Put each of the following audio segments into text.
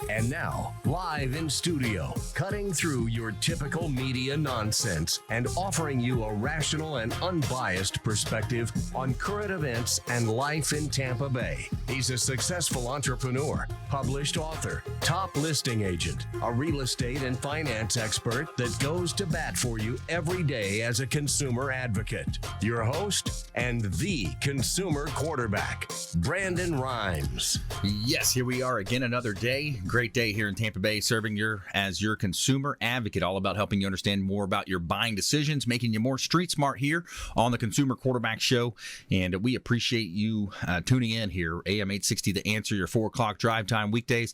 And now, live in studio, cutting through your typical media nonsense and offering you a rational and unbiased perspective on current events and life in Tampa Bay. He's a successful entrepreneur, published author, top listing agent, a real estate and finance expert that goes to bat for you every day as a consumer advocate. Your host and the consumer quarterback, Brandon Rhymes. Yes, here we are again, another day. Great day here in Tampa Bay, serving as your consumer advocate, all about helping you understand more about your buying decisions, making you more street smart here on the Consumer Quarterback Show. And we appreciate you tuning in here, AM 860 The Answer, your 4 o'clock drive time weekdays.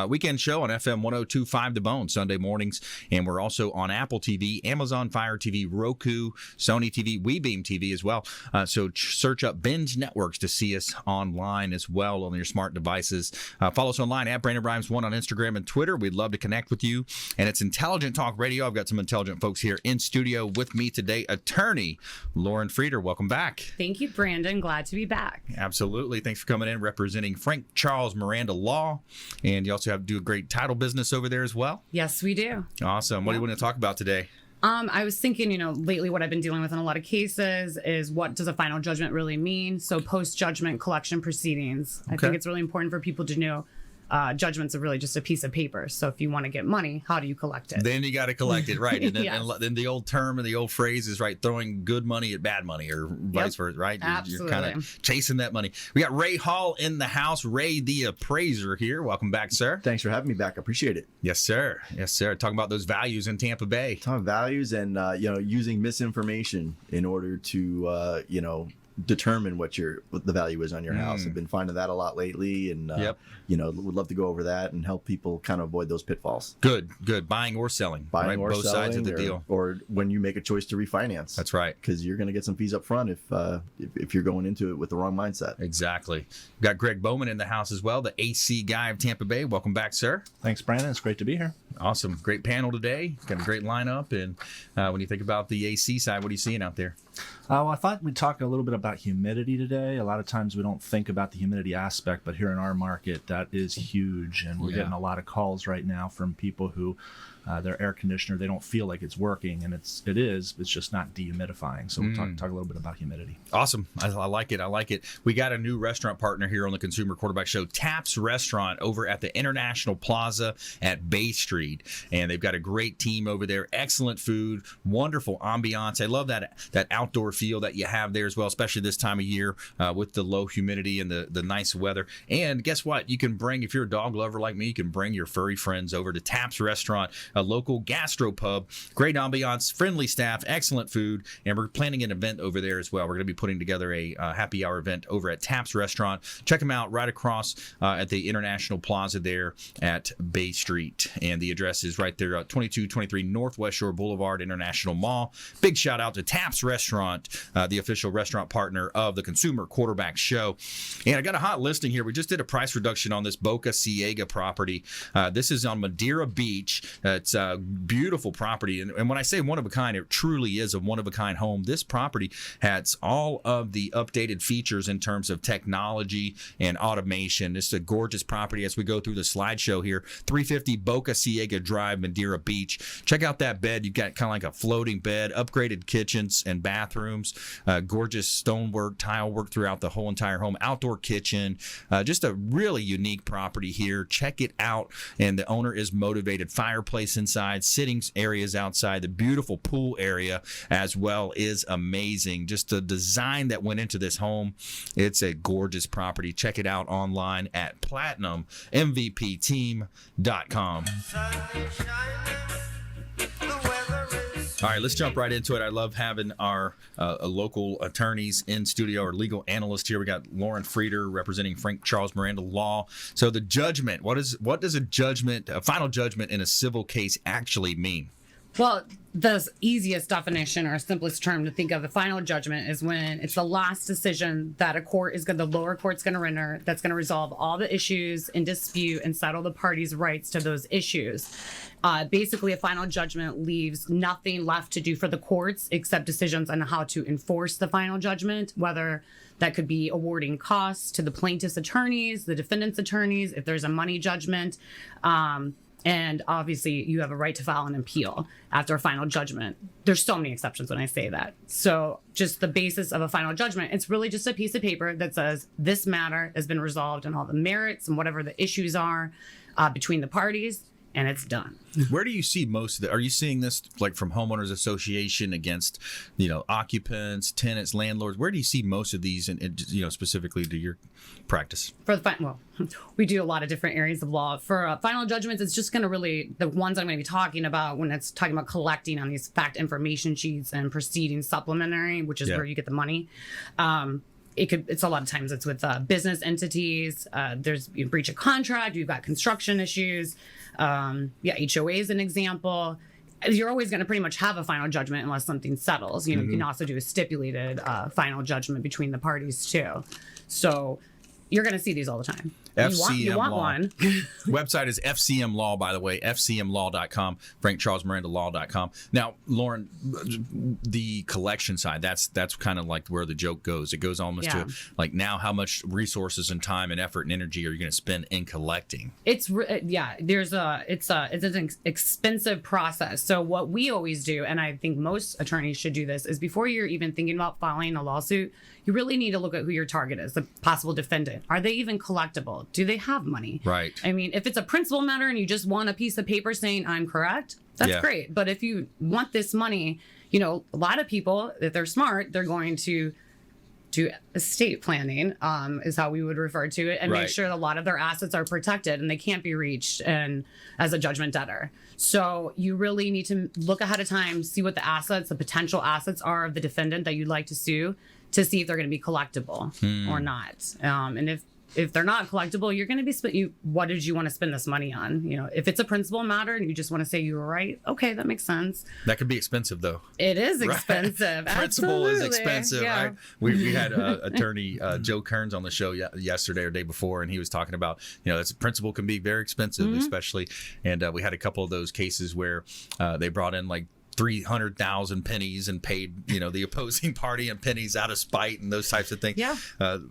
Weekend show on FM 102.5 The Bone, Sunday mornings. And we're also on Apple TV, Amazon Fire TV, Roku, Sony TV, WeBeam TV as well. So search up Binge Networks to see us online as well on your smart devices. Follow us online at Brandon Rhymes 1 on Instagram and Twitter. We'd love to connect with you. And it's Intelligent Talk Radio. I've got some intelligent folks here in studio with me today. Attorney Lauren Frieder, welcome back. Thank you, Brandon. Glad to be back. Absolutely. Thanks for coming in, representing Frank Charles Miranda Law. And you also do a great title business over there as well. Yes, we do. Awesome. What do you want to talk about today? I was thinking, lately what I've been dealing with in a lot of cases is what does a final judgment really mean? So post-judgment collection proceedings. I think it's really important for people to know judgments are really just a piece of paper. So if you want to get money, how do you collect it? Then you got to collect it, right? And then, Yes. and then the old term and the old phrase is, right, throwing good money at bad money, or vice versa, right? Absolutely. You're kind of chasing that money. We got Ray Hall in the house. Ray, the appraiser here. Welcome back, sir. Thanks for having me back. I appreciate it. Yes, sir. Yes, sir. Talking about those values in Tampa Bay. Talking values and, using misinformation in order to, determine what the value is on your house. I've been finding that a lot lately, and would love to go over that and help people kind of avoid those pitfalls. Good. Buying or selling. Buying or both selling, sides of the deal. Or when you make a choice to refinance. That's right. Because you're going to get some fees up front if you're going into it with the wrong mindset. Exactly. We've got Gregg Bowman in the house as well, the AC guy of Tampa Bay. Welcome back, sir. Thanks, Brandon. It's great to be here. Awesome. Great panel today. Got a great lineup. And when you think about the AC side, what are you seeing out there? Well, I thought we'd talk a little bit about humidity today. A lot of times we don't think about the humidity aspect, but here in our market, that is huge. And we're getting a lot of calls right now from people who their air conditioner, they don't feel like it's working, and it's just not dehumidifying. So we'll talk a little bit about humidity. Awesome. I like it. We got a new restaurant partner here on the Consumer Quarterback Show, Taps Restaurant over at the International Plaza at Bay Street. And they've got a great team over there, excellent food, wonderful ambiance. I love that outdoor feel that you have there as well, especially this time of year with the low humidity and the nice weather. And guess what? You can bring, if you're a dog lover like me, you can bring your furry friends over to Taps Restaurant, a local gastropub, great ambiance, friendly staff, excellent food, and we're planning an event over there as well. We're going to be putting together a happy hour event over at Taps Restaurant. Check them out right across at the International Plaza there at Bay Street, and the address is right there, 2223 Northwest Shore Boulevard, International Mall. Big shout out to Taps Restaurant, the official restaurant partner of the Consumer Quarterback Show. And I got a hot listing here. We just did a price reduction on this Boca Ciega property. This is on Madeira Beach. It's a beautiful property. And when I say one of a kind, it truly is a one of a kind home. This property has all of the updated features in terms of technology and automation. It's a gorgeous property as we go through the slideshow here. 350 Boca Ciega Drive, Madeira Beach. Check out that bed. You've got kind of like a floating bed, upgraded kitchens and bathrooms, gorgeous stonework, tile work throughout the whole entire home, outdoor kitchen, just a really unique property here. Check it out. And the owner is motivated. Fireplace inside, sitting areas outside, the beautiful pool area as well is amazing. Just the design that went into this home. It's a gorgeous property. Check it out online at platinummvpteam.com. All right, let's jump right into it. I love having our local attorneys in studio, our legal analyst here. We got Lauren Frieder representing Frank Charles Miranda Law. So the judgment, what does a final judgment in a civil case actually mean? Well, the easiest definition or simplest term to think of, the final judgment, is when it's the last decision that the lower court's going to render that's going to resolve all the issues in dispute and settle the parties' rights to those issues. Basically, a final judgment leaves nothing left to do for the courts except decisions on how to enforce the final judgment, whether that could be awarding costs to the plaintiff's attorneys, the defendant's attorneys, if there's a money judgment. And obviously, you have a right to file an appeal after a final judgment. There's so many exceptions when I say that. So just the basis of a final judgment, it's really just a piece of paper that says this matter has been resolved and all the merits and whatever the issues are between the parties, and it's done. Where do you see most of it? Are you seeing this like from homeowners association against, occupants, tenants, landlords? Where do you see most of these, and specifically to your practice? For the we do a lot of different areas of law. For final judgments, it's just going to really, the ones I'm going to be talking about when it's talking about collecting on these fact information sheets and proceeding supplementary, which is where you get the money. It's a lot of times it's with business entities. There's breach of contract. You've got construction issues. HOA is an example. You're always going to pretty much have a final judgment unless something settles. You can also do a stipulated final judgment between the parties too. So you're going to see these all the time. You want one. Website is FCM Law, by the way, fcmlaw.com, frankcharlesmirandalaw.com. Now, Lauren, the collection side, that's kind of like where the joke goes. It goes almost to like now how much resources and time and effort and energy are you going to spend in collecting? It's an expensive process. So what we always do, and I think most attorneys should do this, is before you're even thinking about filing a lawsuit, you really need to look at who your target is, the possible defendant. Are they even collectible? Do they have money? Right. I mean, if it's a principal matter and you just want a piece of paper saying I'm correct, that's great. But if you want this money, a lot of people, if they're smart, they're going to do estate planning, is how we would refer to it, and make sure that a lot of their assets are protected and they can't be reached and as a judgment debtor. So you really need to look ahead of time, see what the potential assets are of the defendant that you'd like to sue, to see if they're going to be collectible or not. And if they're not collectible, you're going to be what did you want to spend this money on? If it's a principal matter and you just want to say you were right, okay, that makes sense. That could be expensive, though. It is expensive. Principal is expensive, yeah. right? We had attorney Joe Kearns on the show yesterday or day before, and he was talking about, principal can be very expensive, especially. And we had a couple of those cases where they brought in like 300,000 pennies and paid, the opposing party in pennies out of spite and those types of things. Yeah.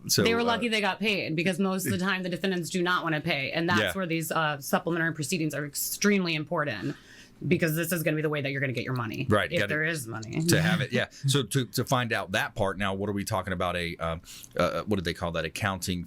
So they were lucky they got paid, because most of the time the defendants do not want to pay. And that's where these supplementary proceedings are extremely important, because this is going to be the way that you're going to get your money. Right. If there is money. To have it. Yeah. So to find out that part now, what are we talking about? What did they call that? Accounting.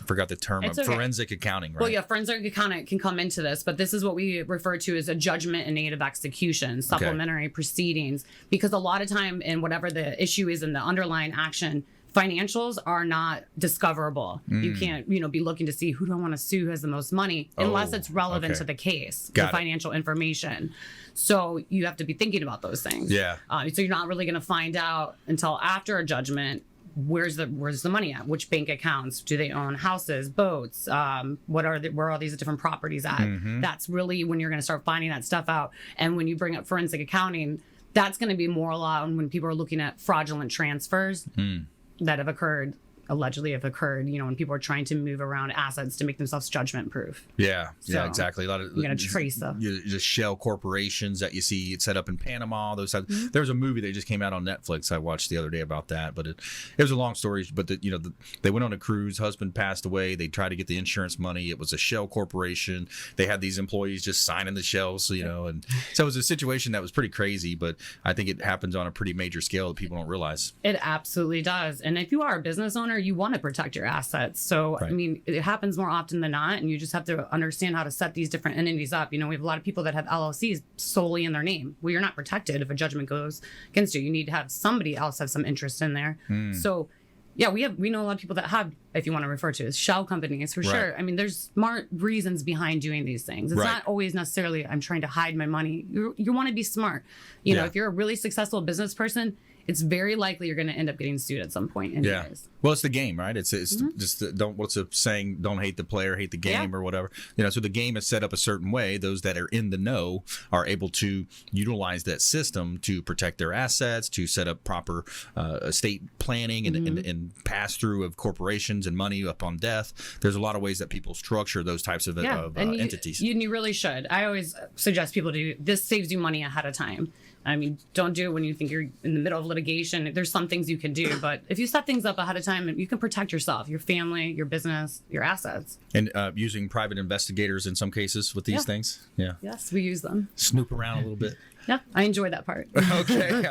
Forgot the term. It's okay. Forensic accounting, right? Well, yeah, forensic accounting can come into this, but this is what we refer to as a judgment in aid of execution, supplementary proceedings, because a lot of time in whatever the issue is in the underlying action, financials are not discoverable. You can't, be looking to see who do I want to sue, who has the most money, unless it's relevant to the case, the financial information. So you have to be thinking about those things. Yeah. So you're not really going to find out until after a judgment. Where's the money at? Which bank accounts? Do they own houses, boats? Where are all these different properties at? That's really when you're going to start finding that stuff out. And when you bring up forensic accounting, that's going to be more allowed when people are looking at fraudulent transfers that allegedly have occurred, when people are trying to move around assets to make themselves judgment proof. Yeah, exactly. A lot of you're gonna trace them. Just shell corporations that you see set up in Panama. Those types. There was a movie that just came out on Netflix I watched the other day about that, but it was a long story. But they went on a cruise. Husband passed away. They tried to get the insurance money. It was a shell corporation. They had these employees just signing the shells, and so it was a situation that was pretty crazy. But I think it happens on a pretty major scale that people don't realize. It absolutely does. And if you are a business owner, you want to protect your assets. So, I mean, it happens more often than not, and you just have to understand how to set these different entities up. We have a lot of people that have LLCs solely in their name. Well, you're not protected if a judgment goes against you. You need to have somebody else have some interest in there. So, yeah, we know a lot of people that have, if you want to refer to as shell companies, for sure. I mean, there's smart reasons behind doing these things. It's not always necessarily I'm trying to hide my money. You want to be smart. If you're a really successful business person, it's very likely you're going to end up getting sued at some point anyways. Well, it's the game, right? It's just what's a saying? Don't hate the player, hate the game, or whatever. So the game is set up a certain way. Those that are in the know are able to utilize that system to protect their assets, to set up proper estate planning and pass through of corporations and money upon death. There's a lot of ways that people structure those types of entities. You really should. I always suggest people to do this. Saves you money ahead of time. I mean, don't do it when you think you're in the middle of litigation. There's some things you can do, but if you set things up ahead of time, time, you can protect yourself, your family, your business, your assets. And using private investigators in some cases with these things. Yeah. Yes, we use them. Snoop around a little bit. Yeah, I enjoy that part. Okay,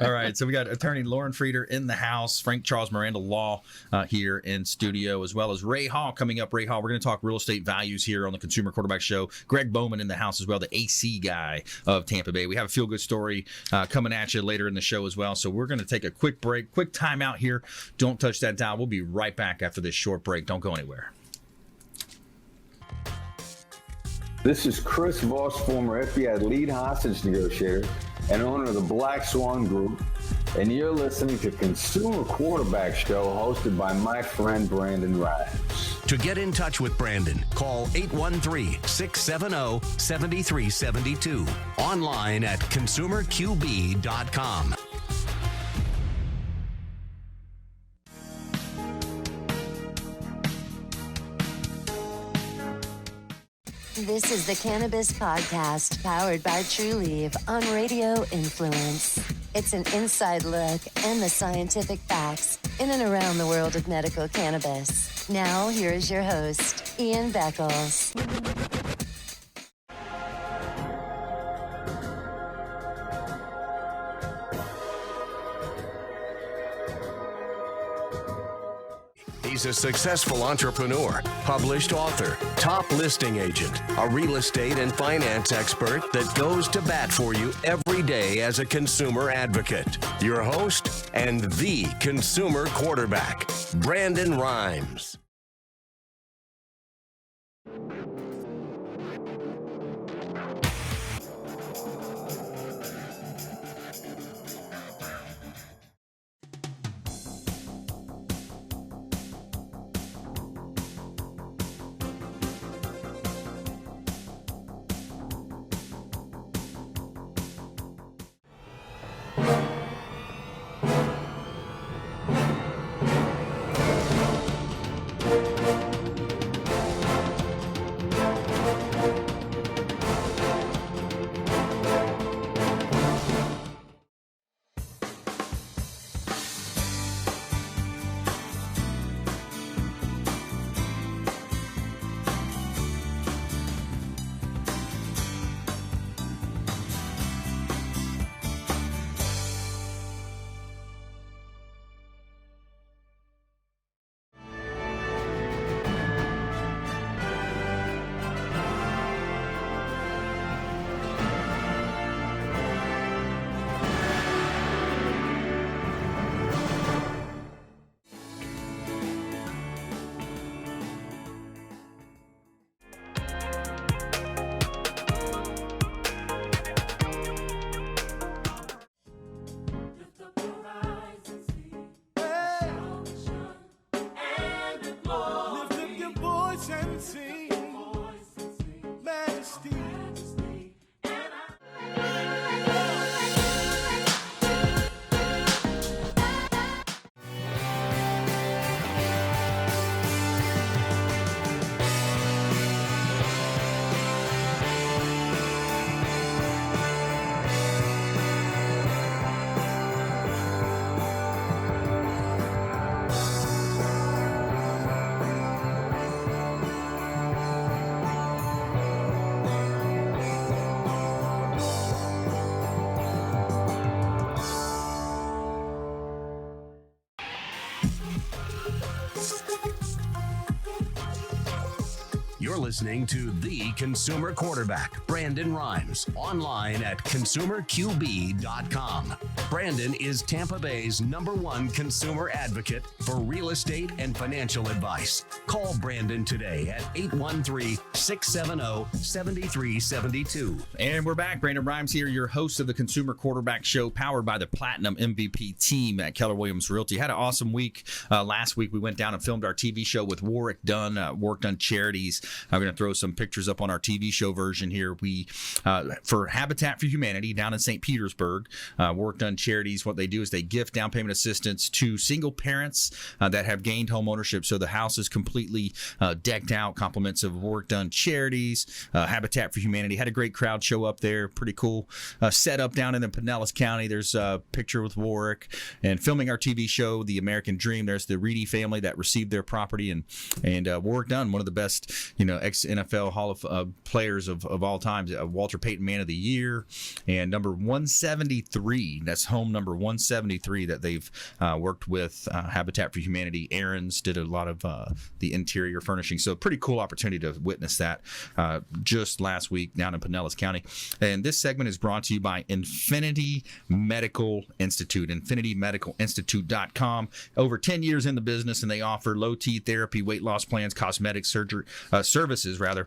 all right. So we got attorney Lauren Frieder in the house, Frank Charles Miranda Law here in studio, as well as Ray Hall coming up. Ray Hall, we're going to talk real estate values here on the Consumer Quarterback Show. Gregg Bowman in the house as well, the AC guy of Tampa Bay. We have a feel-good story coming at you later in the show as well. So we're going to take a quick break, quick time out here. Don't touch that dial. We'll be right back after this short break. Don't go anywhere. This is Chris Voss, former FBI lead hostage negotiator and owner of the Black Swan Group, and you're listening to Consumer Quarterback Show hosted by my friend Brandon Rhymes. To get in touch with Brandon, call 813-670-7372. Online at consumerqb.com. This is the Cannabis Podcast, powered by Trulieve on Radio Influence. It's an inside look and the scientific facts in and around the world of medical cannabis. Now, here is your host, Ian Beckles. He's a successful entrepreneur, published author, top listing agent, a real estate and finance expert that goes to bat for you every day as a consumer advocate. Your host and the consumer quarterback, Brandon Rhymes. You're listening to the Consumer Quarterback, Brandon Rhymes, online at consumerqb.com. Brandon is Tampa Bay's #1 consumer advocate for real estate and financial advice. Call Brandon today at 813-670-7372. And we're back. Brandon Rhymes here, your host of the Consumer Quarterback Show, powered by the Platinum MVP team at Keller Williams Realty. Had an awesome week. Last week, we went down and filmed our TV show with Warwick Dunn, Work Done Charities. I'm going to throw some pictures up on our TV show version here. We, for Habitat for Humanity down in St. Petersburg, Work Done Charities, what they do is they gift down payment assistance to single parents that have gained home ownership. So the house is completely decked out, compliments of Work Done Charities. Habitat for Humanity had a great crowd show up there. Pretty cool setup down in the Pinellas County. There's a picture with Warwick, and filming our TV show, The American Dream. There's the Reedy family that received their property, and Warwick Dunn, one of the best, ex-NFL Hall of players of all time, Walter Payton Man of the Year, and number 173. That's home number 173 that they've worked with Habitat for Humanity. Aaron's did a lot of the interior furnishing, so pretty cool opportunity to witness that just last week down in Pinellas County. And this segment is brought to you by Infinity Medical Institute, infinitymedicalinstitute.com. Over 10 years in the business, and they offer low T therapy, weight loss plans, cosmetic surgery services, like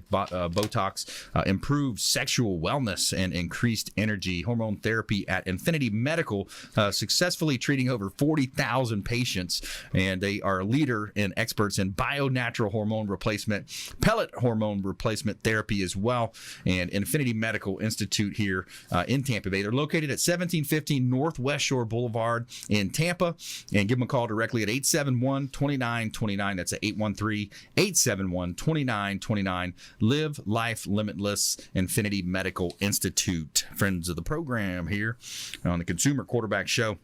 Botox, improved sexual wellness, and increased energy. Hormone therapy at Infinity Medical, successfully treating over 40,000 patients, and they are a leader and experts in bio-natural hormone replacement, pellet hormone replacement therapy as well. And Infinity Medical Institute here in Tampa Bay. They're located at 1715 Northwest Shore Boulevard in Tampa, and give them a call directly at 871-2929. That's at 813-871-2929. Live Life Limitless, Infinity Medical Institute. Friends of the program here on the Consumer Quarterback Show.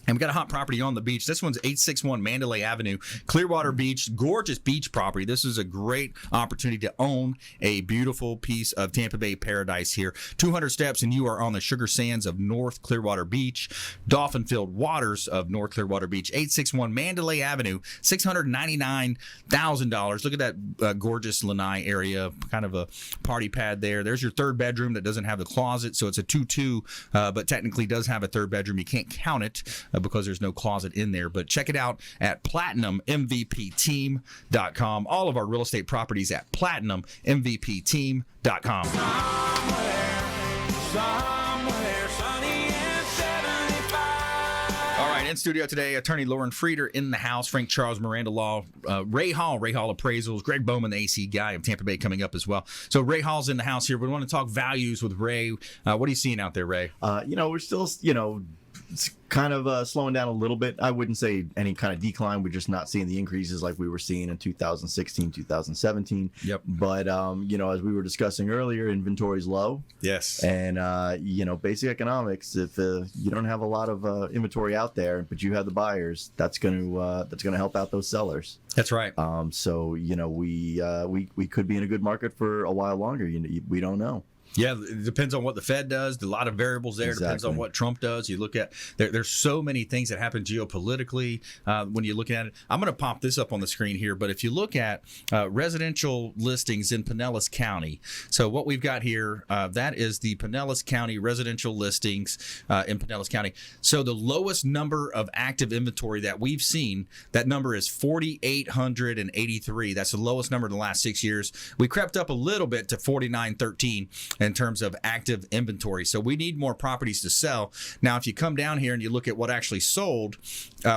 And we got a hot property on the beach. This one's 861 Mandalay Avenue, Clearwater Beach. Gorgeous beach property. This is a great opportunity to own a beautiful piece of Tampa Bay paradise here. 200 steps and you are on the sugar sands of North Clearwater Beach, dolphin-filled waters of North Clearwater Beach. 861 Mandalay Avenue, $699,000. Look at that gorgeous lanai area, kind of a party pad there. There's your third bedroom that doesn't have the closet, so it's a 2-2, but technically does have a third bedroom. You can't count it because there's no closet in there. But check it out at PlatinumMVPTeam.com. All of our real estate properties at PlatinumMVPTeam.com. Somewhere sunny and 75. All right, in studio today, attorney Lauren Frieder in the house, Frank Charles, Miranda Law, Ray Hall Appraisals, Gregg Bowman, the AC guy of Tampa Bay, coming up as well. So Ray Hall's in the house here. We want to talk values with Ray. What are you seeing out there, Ray? We're still, it's kind of slowing down a little bit. I wouldn't say any kind of decline. We're just not seeing the increases like we were seeing in 2016, 2017. Yep. But, as we were discussing earlier, inventory's low. Yes. And, basic economics, if you don't have a lot of inventory out there, but you have the buyers, that's going to help out those sellers. That's right. So, we could be in a good market for a while longer. We don't know. Yeah, it depends on what the Fed does. A lot of variables there. Exactly. Depends on what Trump does. You look at there's so many things that happen geopolitically when you're looking at it. I'm going to pop this up on the screen here, but if you look at residential listings in Pinellas County, so what we've got here, that is the Pinellas County residential listings in Pinellas County. So the lowest number of active inventory that we've seen, that number is 4,883. That's the lowest number in the last 6 years. We crept up a little bit to 4,913. In terms of active inventory. So we need more properties to sell. Now, if you come down here and you look at what actually sold,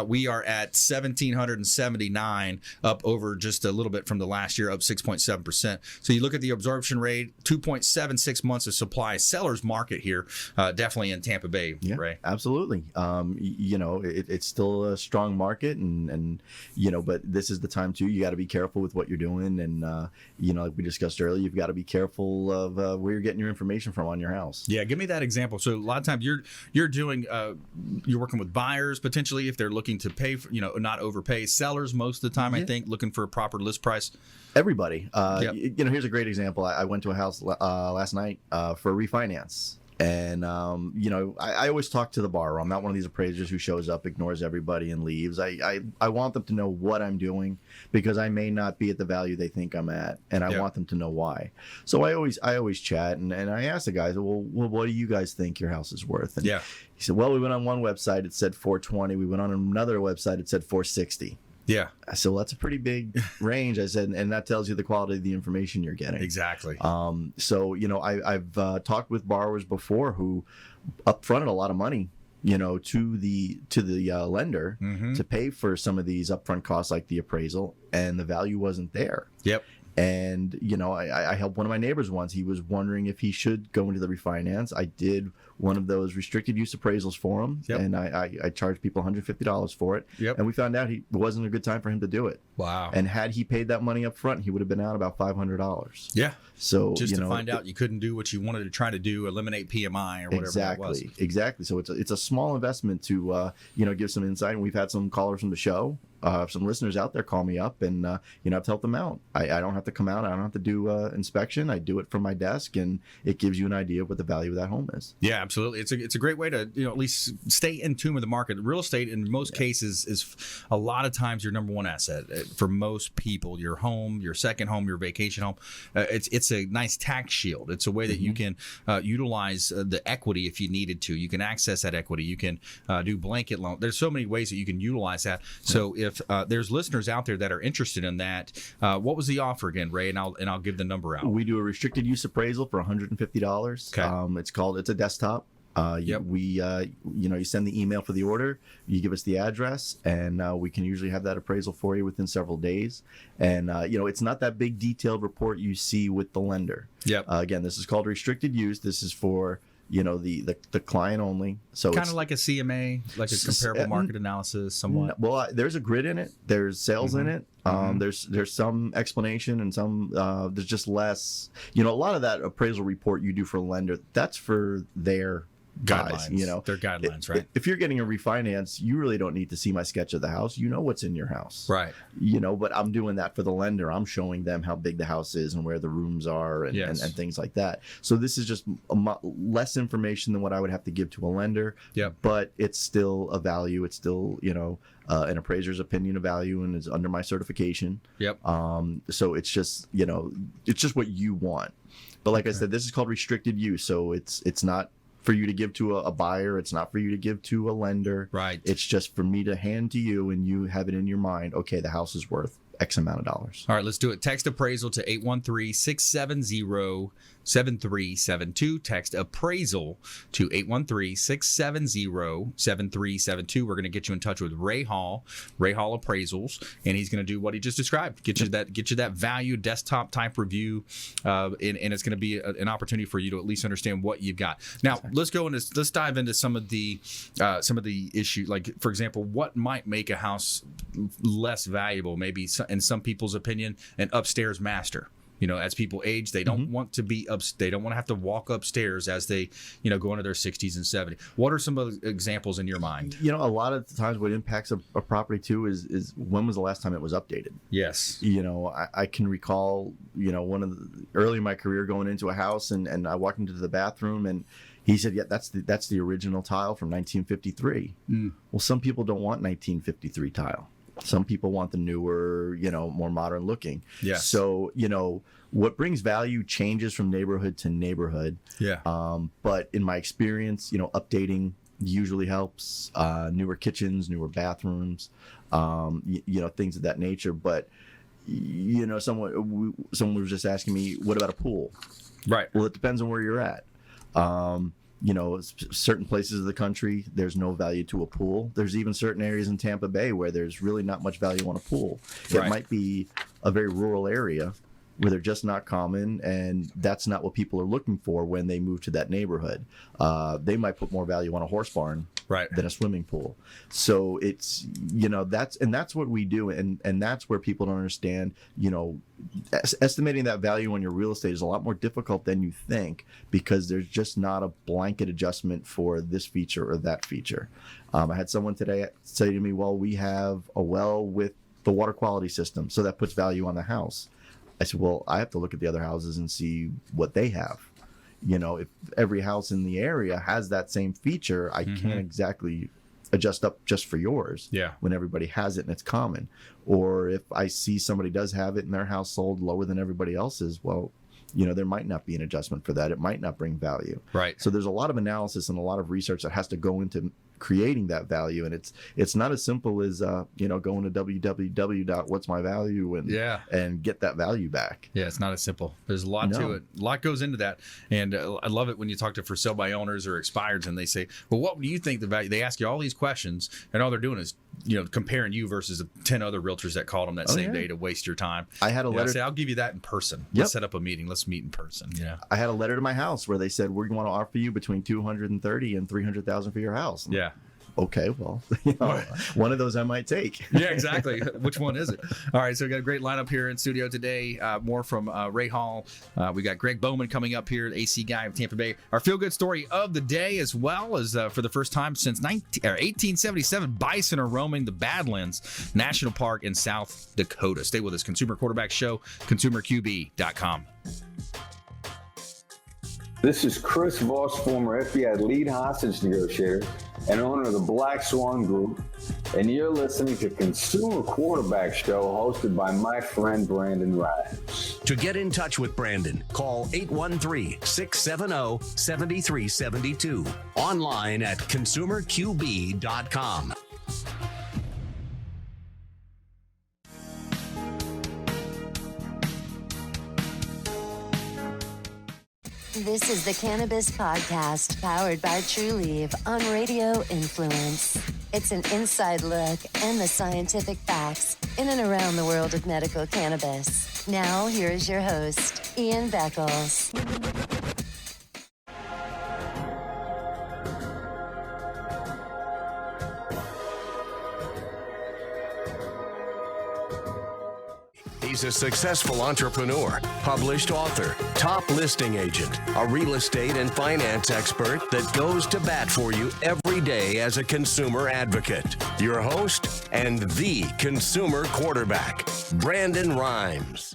we are at 1,779, up over just a little bit from the last year, up 6.7%. So you look at the absorption rate, 2.76 months of supply. Seller's market here, definitely in Tampa Bay, yeah, Ray. Absolutely. It's still a strong market, and but this is the time too. You got to be careful with what you're doing, and like we discussed earlier, you've got to be careful of where you're getting your information from on your house. Yeah, give me that example. So a lot of times you're doing you're working with buyers potentially if they're looking to pay for, not overpay. Sellers most of the time, I think, looking for a proper list price. Everybody. Yep. Here's a great example. I went to a house last night for a refinance. And, I always talk to the borrower. I'm not one of these appraisers who shows up, ignores everybody, and leaves. I want them to know what I'm doing, because I may not be at the value they think I'm at, and I want them to know why. So I always chat, and I ask the guys, well, what do you guys think your house is worth? And he said, well, we went on one website, it said 420. We went on another website, it said 460. Yeah. I said, well, that's a pretty big range. I said, and that tells you the quality of the information you're getting. Exactly. So, I've talked with borrowers before who upfronted a lot of money, to the lender to pay for some of these upfront costs like the appraisal, and the value wasn't there. Yep. And, I helped one of my neighbors once. He was wondering if he should go into the refinance. I did one of those restricted use appraisals for him. Yep. And I charged people $150 for it. Yep. And we found out it wasn't a good time for him to do it. Wow. And had he paid that money up front, he would have been out about $500. Yeah. So, just to find out you couldn't do what you wanted to try to do, eliminate PMI or whatever that was. Exactly. So it's a small investment to, give some insight. And we've had some callers from the show. Some listeners out there call me up and, I've helped them out. I don't have to come out. I don't have to do inspection. I do it from my desk, and it gives you an idea of what the value of that home is. Yeah, absolutely. It's a great way to, at least stay in tune with the market. Real estate in most cases is a lot of times your number one asset. For most people, your home, your second home, your vacation home, it's a nice tax shield. It's a way that you can utilize the equity if you needed to. You can access that equity. You can do blanket loan. There's so many ways that you can utilize that. So if there's listeners out there that are interested in that, what was the offer again, Ray? And I'll give the number out. We do a restricted use appraisal for $150. Okay. It's a desktop. You send the email for the order, you give us the address, and we can usually have that appraisal for you within several days. And it's not that big detailed report you see with the lender. Yep. Again, this is called restricted use. This is for the client only. So kind of like a CMA, like a comparable market analysis, somewhat. Well, there's a grid in it. There's sales in it. There's some explanation and some there's just less. A lot of that appraisal report you do for a lender, that's for their guidelines. Their guidelines, right? If you're getting a refinance, you really don't need to see my sketch of the house. You know what's in your house, right? But I'm doing that for the lender. I'm showing them how big the house is and where the rooms are and things like that. So this is just less information than what I would have to give to a lender. Yep. But it's still a value. It's still an appraiser's opinion of value, and is under my certification. Yep. So it's just it's just what you want. But like I said, this is called restricted use. So it's not for you to give to a buyer. It's not for you to give to a lender. Right. It's just for me to hand to you, and you have it in your mind. Okay, the house is worth X amount of dollars. All right, let's do it. Text appraisal to 813-670-7372. Text appraisal to 813-670-7372. We're going to get you in touch with Ray Hall Appraisals, and he's going to do what he just described. Get you that value desktop type review, and it's going to be an opportunity for you to at least understand what you've got. Now, let's dive into some of the issues. Like, for example, what might make a house less valuable? Maybe in some people's opinion, an upstairs master. As people age, they don't want to be they don't want to have to walk upstairs as they, go into their 60s and 70s. What are some of the examples in your mind? A lot of the times what impacts a property too is when was the last time it was updated? Yes. I can recall, one of the early in my career going into a house and I walked into the bathroom and he said, yeah, that's the original tile from 1953. Well, some people don't want 1953 tile. Some people want the newer, more modern looking. Yeah. So, what brings value changes from neighborhood to neighborhood. Yeah. But in my experience, updating usually helps. Newer kitchens, newer bathrooms, things of that nature. But, someone was just asking me, what about a pool? Right. Well, it depends on where you're at. Certain places of the country, there's no value to a pool. There's even certain areas in Tampa Bay where there's really not much value on a pool. Right. It might be a very rural area where they're just not common, and that's not what people are looking for when they move to that neighborhood. They might put more value on a horse barn than a swimming pool. So it's, that's what we do. And that's where people don't understand, estimating that value on your real estate is a lot more difficult than you think, because there's just not a blanket adjustment for this feature or that feature. I had someone today say to me, well, we have a well with the water quality system, so that puts value on the house. I said, well, I have to look at the other houses and see what they have. If every house in the area has that same feature, I can't exactly adjust up just for yours. Yeah. When everybody has it and it's common. Or if I see somebody does have it and their house sold lower than everybody else's, well, there might not be an adjustment for that. It might not bring value. Right. So there's a lot of analysis and a lot of research that has to go into creating that value, and it's not as simple as going to www.whatsmyvalue and get that value back. Yeah, it's not as simple. There's a lot to it. A lot goes into that, and I love it when you talk to for sale by owners or expireds, and they say, "Well, what do you think the value?" They ask you all these questions, and all they're doing is comparing you versus 10 other realtors that called them that same day to waste your time. I had a letter. I say, I'll give you that in person. Let's set up a meeting. Let's meet in person. Yeah. I had a letter to my house where they said, we want to offer you between 230 and 300,000 for your house. Yeah. Okay, well, one of those I might take. Yeah, exactly. Which one is it? All right, so we got a great lineup here in studio today. More from Ray Hall. We got Gregg Bowman coming up here, the AC guy of Tampa Bay. Our feel-good story of the day, as well as for the first time since 1877, bison are roaming the Badlands National Park in South Dakota. Stay with us. Consumer Quarterback Show, consumerqb.com. This is Chris Voss, former FBI lead hostage negotiator and owner of the Black Swan Group, and you're listening to Consumer Quarterback Show, hosted by my friend Brandon Rhymes. To get in touch with Brandon, call 813-670-7372. Online at consumerqb.com. This is the Cannabis Podcast, powered by Trulieve on Radio Influence. It's an inside look and the scientific facts in and around the world of medical cannabis. Now, here is your host, Ian Beckles. He's a successful entrepreneur, published author, top listing agent, a real estate and finance expert that goes to bat for you every day as a consumer advocate. Your host and the consumer quarterback, Brandon Rhymes.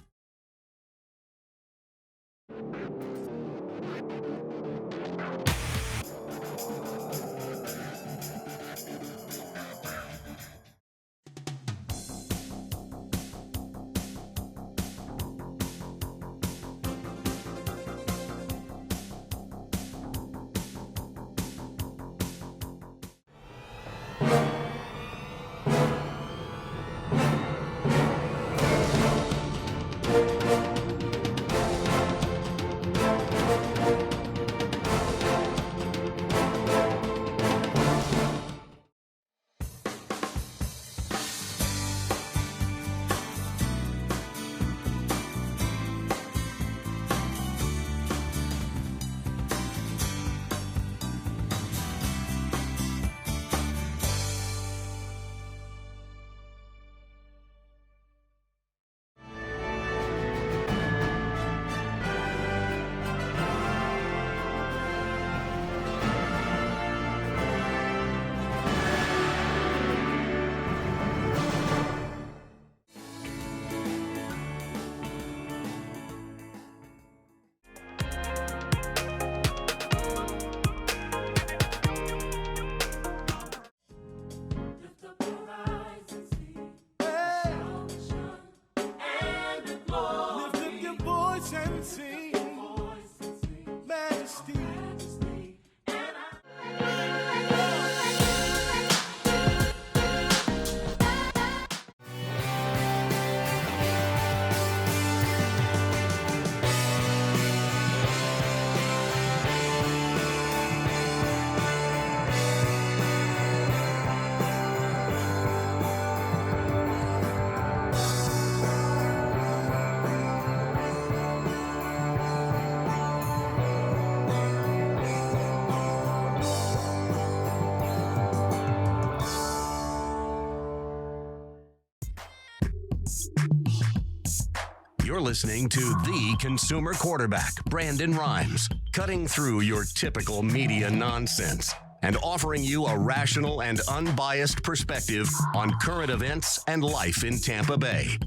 You're listening to the consumer quarterback, Brandon Rhymes, cutting through your typical media nonsense and offering you a rational and unbiased perspective on current events and life in Tampa Bay.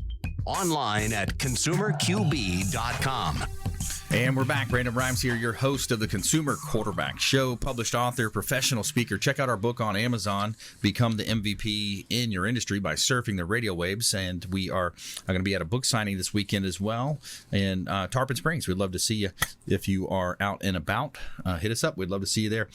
Online at consumerqb.com. And we're back. Brandon Rhymes here, your host of the Consumer Quarterback Show, published author, professional speaker. Check out our book on Amazon, Become the MVP in Your Industry by Surfing the Radio Waves. And we are going to be at a book signing this weekend as well in Tarpon Springs. We'd love to see you if you are out and about. Hit us up. We'd love to see you there.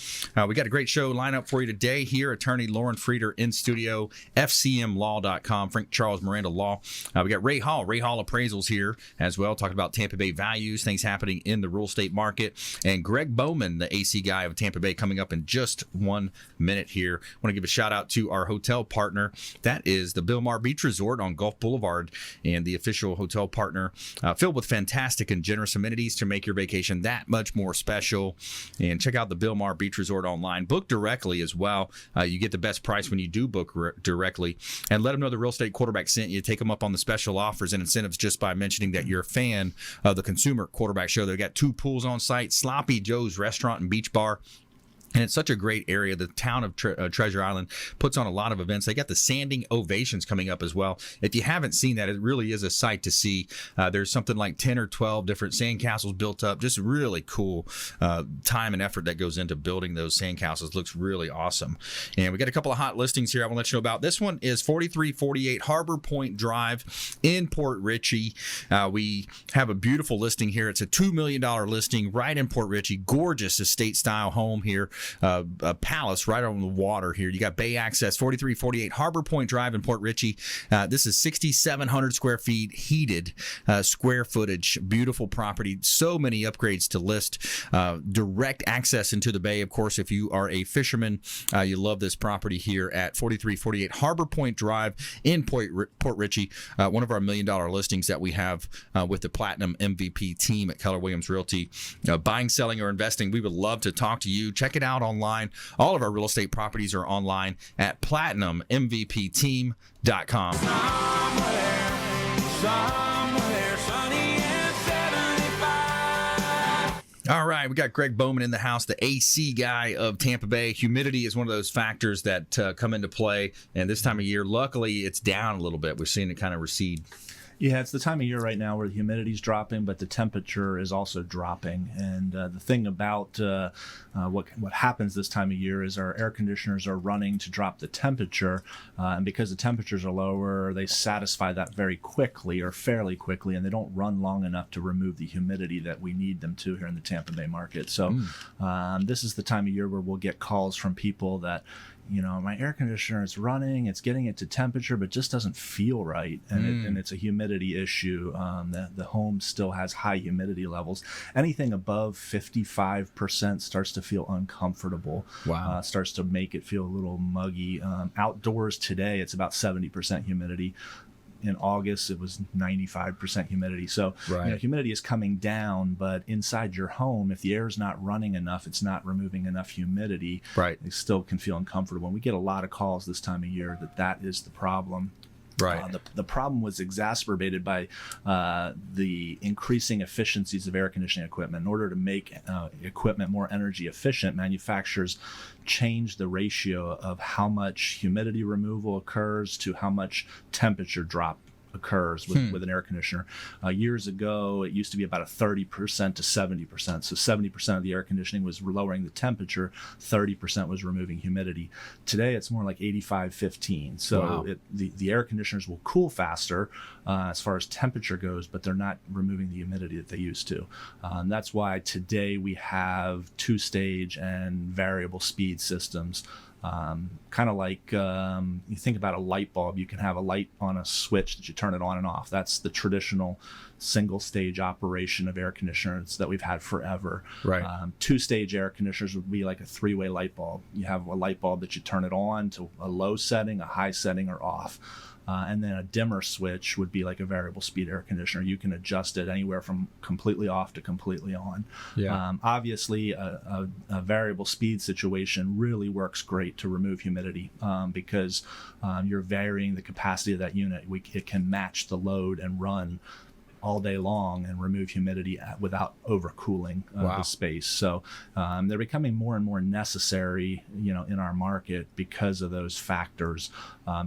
We got a great show lined up for you today here. Attorney Lauren Frieder in studio, FCMLaw.com, Frank Charles Miranda Law. We got Ray Hall Appraisals here as well, talking about Tampa Bay values, things happening happening in the real estate market. And Gregg Bowman, the AC guy of Tampa Bay, coming up in just 1 minute here. I want to give a shout out to our hotel partner. That is the Bilmar Beach Resort on Gulf Boulevard, and the official hotel partner filled with fantastic and generous amenities to make your vacation that much more special. And check out the Bilmar Beach Resort online. Book directly as well. You get the best price when you do book directly. And let them know the real estate quarterback sent you. Take them up on the special offers and incentives just by mentioning that you're a fan of the Consumer Quarterback Show. They've got 2 pools on site, Sloppy Joe's Restaurant and Beach Bar. And it's such a great area. The town of Treasure Island puts on a lot of events. They got the Standing Ovations coming up as well. If you haven't seen that, it really is a sight to see. There's something like 10 or 12 different sandcastles built up. Just really cool time and effort that goes into building those sandcastles. Looks really awesome. And we got a couple of hot listings here I want to let you know about. This one is 4348 Harbor Point Drive in Port Richey. We have a beautiful listing here. It's a $2 million listing right in Port Richey. Gorgeous estate-style home here. A palace right on the water here. You got bay access, 4348 Harbor Point Drive in Port Richey. This is 6,700 square feet, heated square footage, beautiful property. So many upgrades to list. Direct access into the bay. Of course, if you are a fisherman, you love this property here at 4348 Harbor Point Drive in Port Richey. One of our $1 million listings that we have with the Platinum MVP team at Keller Williams Realty. Buying, selling, or investing, we would love to talk to you. Check it out online. All of our real estate properties are online at platinummvpteam.com. Somewhere sunny and 75. All right, we got Gregg Bowman in the house, the AC guy of Tampa Bay. Humidity is one of those factors that come into play, and this time of year, luckily, it's down a little bit. We're seeing it kind of recede. Yeah, it's the time of year right now where the humidity's dropping, but the temperature is also dropping. And the thing about what happens this time of year is our air conditioners are running to drop the temperature, and because the temperatures are lower, they satisfy that very quickly or fairly quickly, and they don't run long enough to remove the humidity that we need them to here in the Tampa Bay market. So this is the time of year where we'll get calls from people that, you know, my air conditioner is running, it's getting it to temperature, but just doesn't feel right. And it's a humidity issue. The home still has high humidity levels. Anything above 55% starts to feel uncomfortable. Wow. Starts to make it feel a little muggy. Outdoors today, it's about 70% humidity. In August, it was 95% humidity. So right. You know, humidity is coming down, but inside your home, if the air is not running enough, it's not removing enough humidity. Right. It still can feel uncomfortable. And we get a lot of calls this time of year that is the problem. Right. The problem was exacerbated by the increasing efficiencies of air conditioning equipment. In order to make equipment more energy efficient, manufacturers change the ratio of how much humidity removal occurs to how much temperature drop occurs with an air conditioner. Years ago, it used to be about a 30% to 70%. So 70% of the air conditioning was lowering the temperature, 30% was removing humidity. Today, it's more like 85-15. So wow. The air conditioners will cool faster as far as temperature goes, but they're not removing the humidity that they used to. That's why today we have 2-stage and variable speed systems. Kind of like you think about a light bulb. You can have a light on a switch that you turn it on and off. That's the traditional single-stage operation of air conditioners that we've had forever. Right. 2-stage air conditioners would be like a 3-way light bulb. You have a light bulb that you turn it on to a low setting, a high setting, or off. And then a dimmer switch would be like a variable speed air conditioner. You can adjust it anywhere from completely off to completely on. Yeah. Obviously, a variable speed situation really works great to remove humidity because you're varying the capacity of that unit. It can match the load and run all day long and remove humidity without overcooling the space. So they're becoming more and more necessary, you know, in our market because of those factors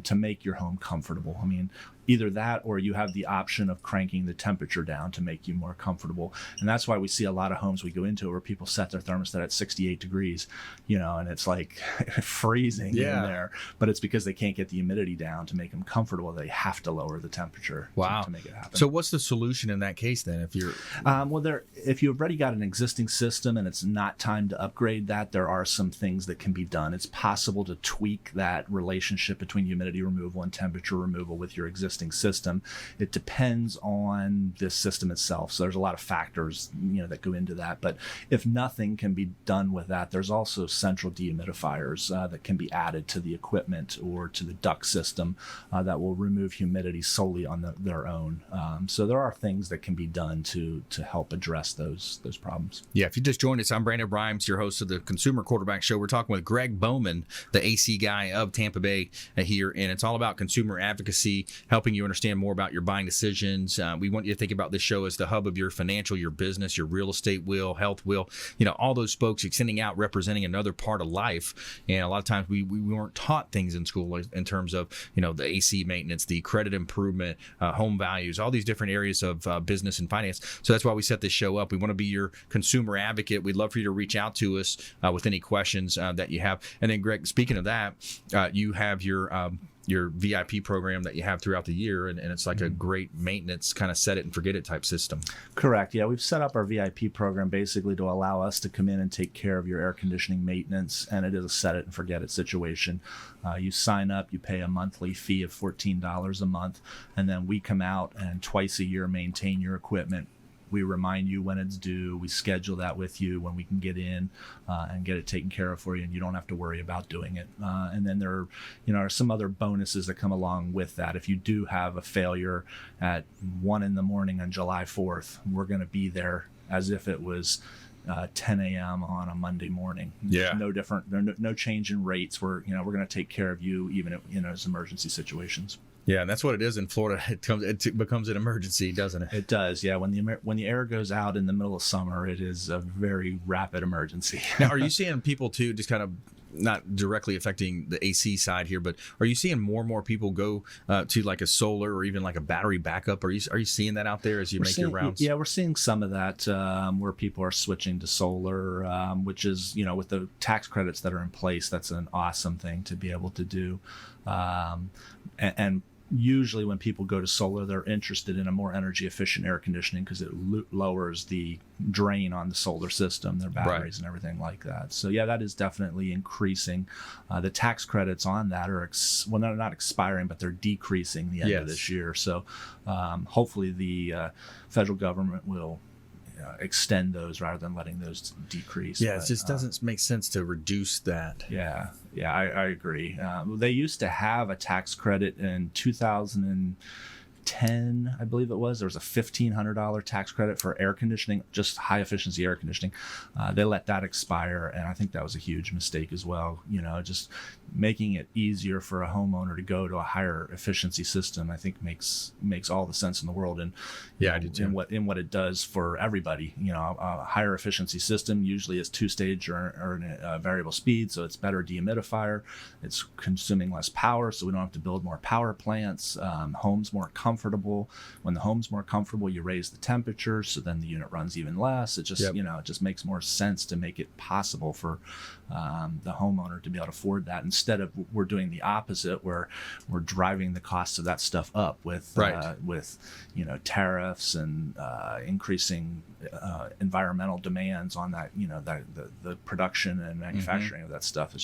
to make your home comfortable. I mean, either that or you have the option of cranking the temperature down to make you more comfortable. And that's why we see a lot of homes we go into where people set their thermostat at 68 degrees, you know, and it's like freezing in there. But it's because they can't get the humidity down to make them comfortable. They have to lower the temperature to make it happen. So what's the solution in that case then? If you're if you've already got an existing system and it's not time to upgrade that, there are some things that can be done. It's possible to tweak that relationship between humidity removal and temperature removal with your existing existing system. It depends on this system itself. So there's a lot of factors, that go into that. But if nothing can be done with that, there's also central dehumidifiers that can be added to the equipment or to the duct system that will remove humidity solely on their own. So there are things that can be done to help address those problems. Yeah, if you just joined us, I'm Brandon Brimes, your host of the Consumer Quarterback Show. We're talking with Gregg Bowman, the AC guy of Tampa Bay here, and it's all about consumer advocacy, helping you understand more about your buying decisions. We want you to think about this show as the hub of your financial, your business, your real estate will, health will, all those spokes extending out, representing another part of life. And a lot of times we weren't taught things in school in terms of, the AC maintenance, the credit improvement, home values, all these different areas of business and finance. So that's why we set this show up. We want to be your consumer advocate. We'd love for you to reach out to us with any questions that you have. And then, Greg, speaking of that, you have your VIP program that you have throughout the year, and it's like a great maintenance kind of set it and forget it type system. Correct. Yeah, we've set up our VIP program basically to allow us to come in and take care of your air conditioning maintenance, and it is a set it and forget it situation. You sign up, you pay a monthly fee of $14 a month, and then we come out and twice a year maintain your equipment. We remind you when it's due. We schedule that with you when we can get in and get it taken care of for you, and you don't have to worry about doing it. And then there are some other bonuses that come along with that. If you do have a failure at 1 a.m. on July 4th, we're going to be there as if it was 10 a.m. on a Monday morning. Yeah. No different. There's no change in rates. We're going to take care of you even in those emergency situations. Yeah, and that's what it is in Florida. It becomes an emergency, doesn't it? It does. Yeah, when the air goes out in the middle of summer, it is a very rapid emergency. Now, are you seeing people too, just kind of not directly affecting the AC side here, but are you seeing more and more people go to like a solar or even like a battery backup? Are you seeing that out there as you make your rounds? Yeah, we're seeing some of that where people are switching to solar, which is, with the tax credits that are in place, that's an awesome thing to be able to do. And usually when people go to solar, they're interested in a more energy efficient air conditioning because it lowers the drain on the solar system, their batteries, and everything like that. So yeah, that is definitely increasing. The tax credits on that are they're not expiring, but they're decreasing the end of this year. So hopefully the federal government will extend those rather than letting those decrease. Yeah, it just doesn't make sense to reduce that. Yeah, I agree. They used to have a tax credit in 2010, I believe it was. There was a $1,500 tax credit for air conditioning, just high efficiency air conditioning. They let that expire, and I think that was a huge mistake as well. Just making it easier for a homeowner to go to a higher efficiency system, I think makes all the sense in the world. And I do too. In what it does for everybody. A higher efficiency system usually is 2-stage or variable speed, so it's better dehumidifier. It's consuming less power, so we don't have to build more power plants. Homes more comfortable. When the home's more comfortable, you raise the temperature, so then the unit runs even less. It just it just makes more sense to make it possible for the homeowner to be able to afford that, instead of we're doing the opposite, where we're driving the cost of that stuff up with tariffs and increasing environmental demands on that, the production and manufacturing of that stuff.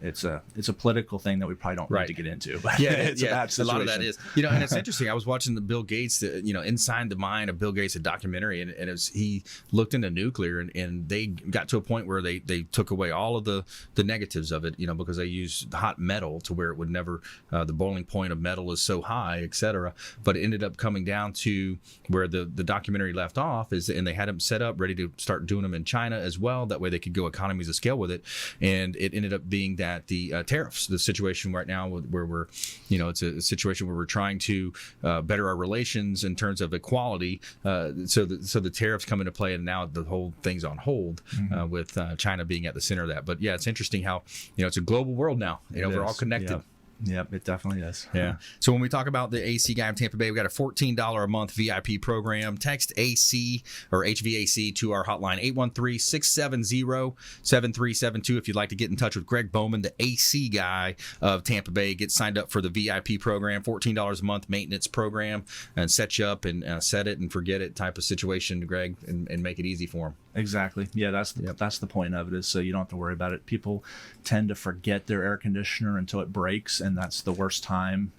It's a political thing that we probably don't need to get into, but it's a bad situation. A lot of that is, and it's interesting. I was watching the Bill Gates, Inside the Mind of Bill Gates, a documentary, and he looked into nuclear, and they got to a point where they took away all of the negatives of it, because they used hot metal to where it would never, the boiling point of metal is so high, et cetera. But it ended up coming down to where the documentary left off and they had them set up ready to start doing them in China as well. That way they could go economies of scale with it, and it ended up being that the tariffs, the situation right now where we're, it's a situation where we're trying to better our relations in terms of equality. So the tariffs come into play, and now the whole thing's on hold with China being at the center of that. But yeah, it's interesting how, it's a global world now. We're all connected. Yep. Yep, it definitely is. Yeah. So when we talk about the AC guy in Tampa Bay, we got a $14 a month VIP program. Text AC or HVAC to our hotline, 813-670-7372. If you'd like to get in touch with Gregg Bowman, the AC guy of Tampa Bay, get signed up for the VIP program, $14 a month maintenance program, and set you up and set it and forget it type of situation, Greg, and make it easy for him. Exactly. Yeah, that's the point of it, is so you don't have to worry about it. People tend to forget their air conditioner until it breaks, and that's the worst time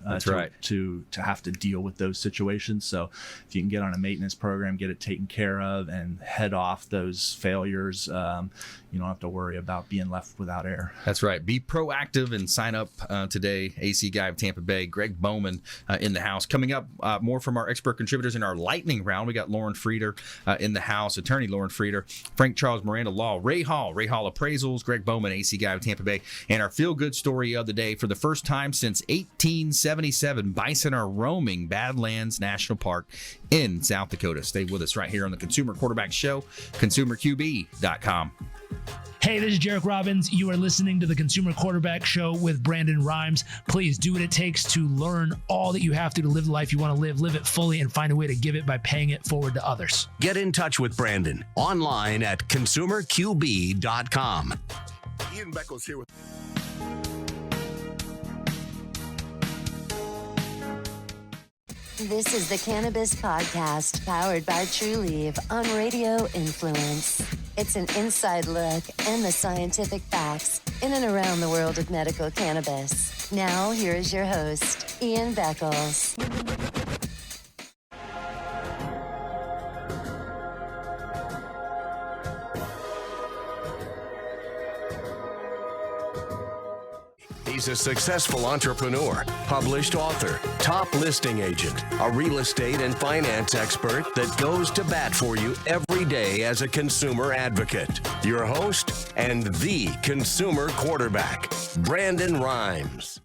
to have to deal with those situations. So if you can get on a maintenance program, get it taken care of, and head off those failures, you don't have to worry about being left without air. That's right. Be proactive and sign up today. AC Guy of Tampa Bay, Gregg Bowman in the house. Coming up, more from our expert contributors in our lightning round. We got Lauren Frieder in the house, attorney Lauren Frieder, Frank Charles Miranda Law, Ray Hall Appraisals, Gregg Bowman, AC Guy of Tampa Bay, and our feel-good story of the day. For the first time since 1877, bison are roaming Badlands National Park in South Dakota. Stay with us right here on the Consumer Quarterback Show, consumerqb.com. Hey, this is Jarek Robbins. You are listening to the Consumer Quarterback Show with Brandon Rhymes. Please do what it takes to learn all that you have to live the life you want to live it fully, and find a way to give it by paying it forward to others. Get in touch with Brandon online at consumerqb.com. Ian Beckles here with... This is the Cannabis Podcast, powered by True Leaf on Radio Influence. It's an inside look and the scientific facts in and around the world of medical cannabis. Now, here is your host, Ian Beckles. He's a successful entrepreneur, published author, top listing agent, a real estate and finance expert that goes to bat for you every day as a consumer advocate. Your host and the consumer quarterback, Brandon Rhymes.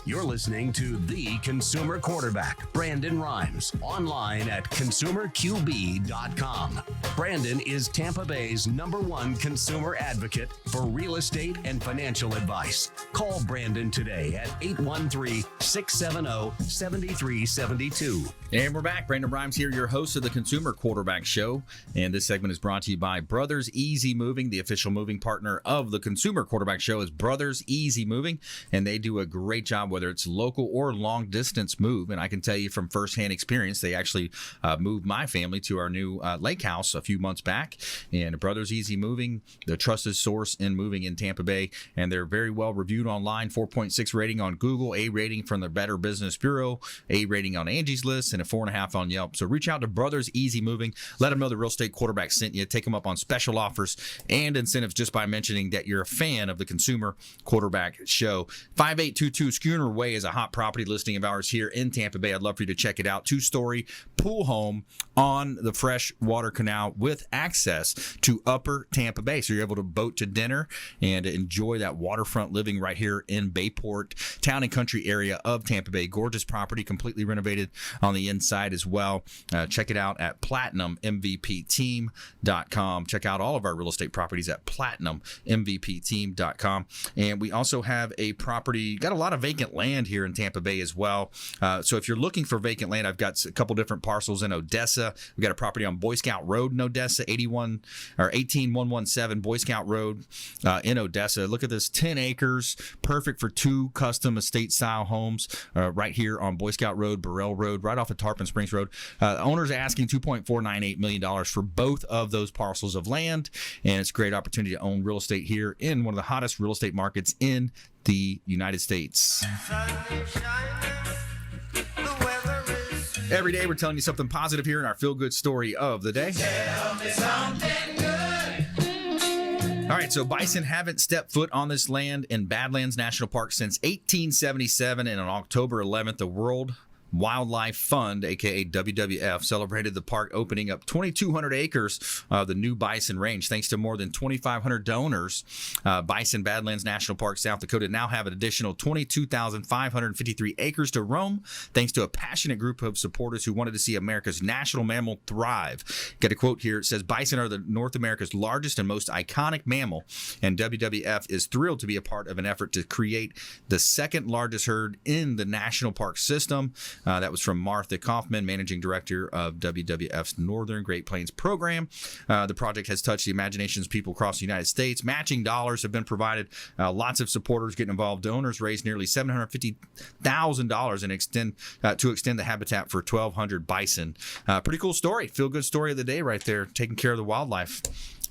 You're listening to the Consumer Quarterback, Brandon Rhymes, online at consumerqb.com. Brandon is Tampa Bay's #1 consumer advocate for real estate and financial advice. Call Brandon today at 813-670-7372. And we're back. Brandon Rhymes here, your host of the Consumer Quarterback Show. And this segment is brought to you by Brothers Easy Moving. The official moving partner of the Consumer Quarterback Show is Brothers Easy Moving. And they do a great job, whether it's local or long distance move. And I can tell you from firsthand experience, they actually moved my family to our new lake house a few months back. And Brothers Easy Moving, the trusted source in moving in Tampa Bay. And they're very well reviewed online. 4.6 rating on Google, A rating from the Better Business Bureau, A rating on Angie's List, and a 4.5 on Yelp. So reach out to Brothers Easy Moving. Let them know the real estate quarterback sent you. Take them up on special offers and incentives just by mentioning that you're a fan of the Consumer Quarterback Show. 5822 Schooner Way is a hot property listing of ours here in Tampa Bay. I'd love for you to check it out. 2-story pool home on the Freshwater Canal with access to Upper Tampa Bay. So you're able to boat to dinner and enjoy that waterfront living right here in Bayport, town and country area of Tampa Bay. Gorgeous property, completely renovated on the inside as well. Check it out at platinummvpteam.com. Check out all of our real estate properties at platinummvpteam.com. And we also have a property, got a lot of vacant vacant land here in Tampa Bay as well. So if you're looking for vacant land, I've got a couple different parcels in Odessa. We've got a property on Boy Scout Road in Odessa, 18117 Boy Scout Road in Odessa. Look at this, 10 acres, perfect for 2 custom estate-style homes right here on Boy Scout Road, Burrell Road, right off of Tarpon Springs Road. The owner's asking $2.498 million for both of those parcels of land, and it's a great opportunity to own real estate here in one of the hottest real estate markets in the United States. Every day we're telling you something positive here in our feel-good story of the day. Tell me something good. All right, so bison haven't stepped foot on this land in Badlands National Park since 1877, and on October 11th, the World Wildlife Fund, aka WWF, celebrated the park opening up 2,200 acres of the new bison range. Thanks to more than 2,500 donors, Bison Badlands National Park, South Dakota now have an additional 22,553 acres to roam, thanks to a passionate group of supporters who wanted to see America's national mammal thrive. Got a quote here. It says, "Bison are the North America's largest and most iconic mammal, and WWF is thrilled to be a part of an effort to create the second largest herd in the national park system." That was from Martha Kaufman, Managing Director of WWF's Northern Great Plains Program. The project has touched the imaginations of people across the United States. Matching dollars have been provided. Lots of supporters getting involved. Donors raised nearly $750,000 to extend the habitat for 1,200 bison. Pretty cool story. Feel good story of the day right there. Taking care of the wildlife.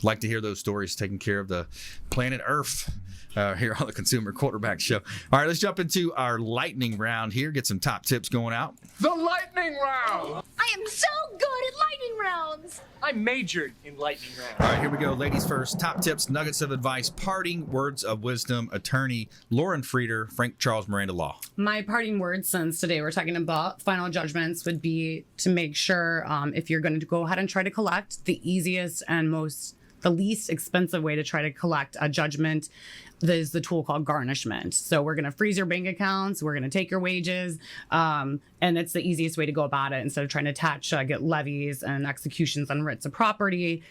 Like to hear those stories. Taking care of the planet Earth. Here on the Consumer Quarterback Show. All right, let's jump into our lightning round here. Get some top tips going out. The lightning round! I am so good at lightning rounds! I majored in lightning rounds. All right, here we go. Ladies first. Top tips, nuggets of advice, parting words of wisdom. Attorney Lauren Frieder, Frank Charles Miranda Law. My parting words, since today we're talking about final judgments, would be to make sure if you're going to go ahead and try to collect, the easiest and the least expensive way to try to collect a judgment is the tool called garnishment. So we're going to freeze your bank accounts. We're going to take your wages. And it's the easiest way to go about it instead of trying to get levies and executions on writs of property.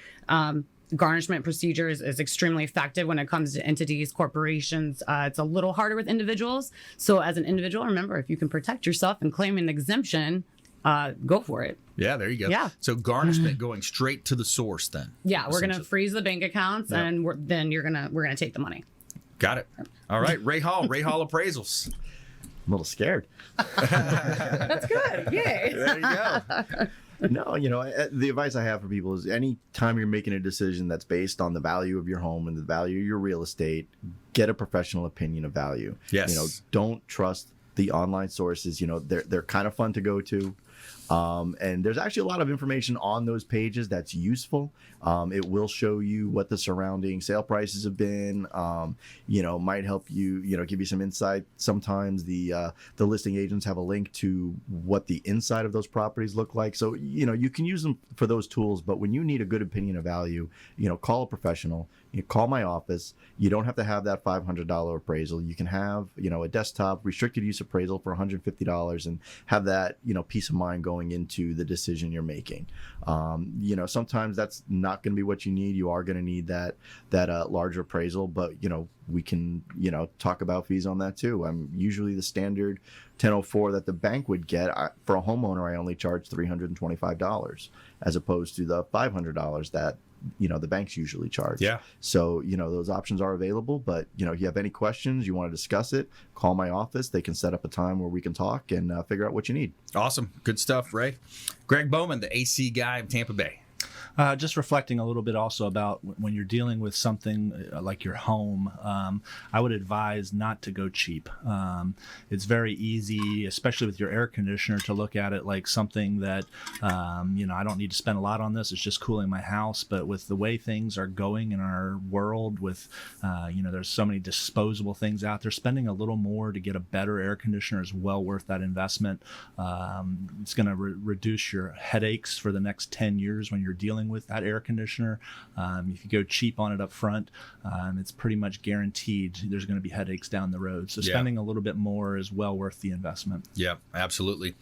Garnishment procedures is extremely effective when it comes to entities, corporations. It's a little harder with individuals. So as an individual, remember, if you can protect yourself and claim an exemption, go for it. Yeah, there you go. Yeah. So garnishment going straight to the source then. Yeah, we're going to freeze the bank accounts, Yep. and we're going to take the money. Got it. All right, Ray Hall Appraisals. I'm a little scared. That's good. Yay. There you go. No, the advice I have for people is any time you're making a decision that's based on the value of your home and the value of your real estate, get a professional opinion of value. Yes. Don't trust the online sources. They're kind of fun to go to. And there's actually a lot of information on those pages that's useful. It will show you what the surrounding sale prices have been. Might help you, give you some insight. Sometimes the listing agents have a link to what the inside of those properties look like. So, you can use them for those tools. But when you need a good opinion of value, call a professional. You call my office. You don't have to have that $500 appraisal. You can have, a desktop restricted use appraisal for $150 and have that, peace of mind going into the decision you're making. Sometimes that's not going to be what you need. You are going to need that larger appraisal, but we can talk about fees on that too. Usually the standard 1004 that the bank would get for a homeowner, I only charge $325 as opposed to the $500 that the banks usually charge. Yeah. So, those options are available, but, if you have any questions, you want to discuss it, call my office. They can set up a time where we can talk and figure out what you need. Awesome. Good stuff, Ray. Gregg Bowman, the AC guy of Tampa Bay. Just reflecting a little bit also about when you're dealing with something like your home, I would advise not to go cheap. It's very easy, especially with your air conditioner, to look at it like something that, I don't need to spend a lot on this. It's just cooling my house. But with the way things are going in our world with, there's so many disposable things out there, spending a little more to get a better air conditioner is well worth that investment. It's going to reduce your headaches for the next 10 years when you're you're dealing with that air conditioner. If you go cheap on it up front, it's pretty much guaranteed there's going to be headaches down the road. So spending a little bit more is well worth the investment. Yeah, absolutely.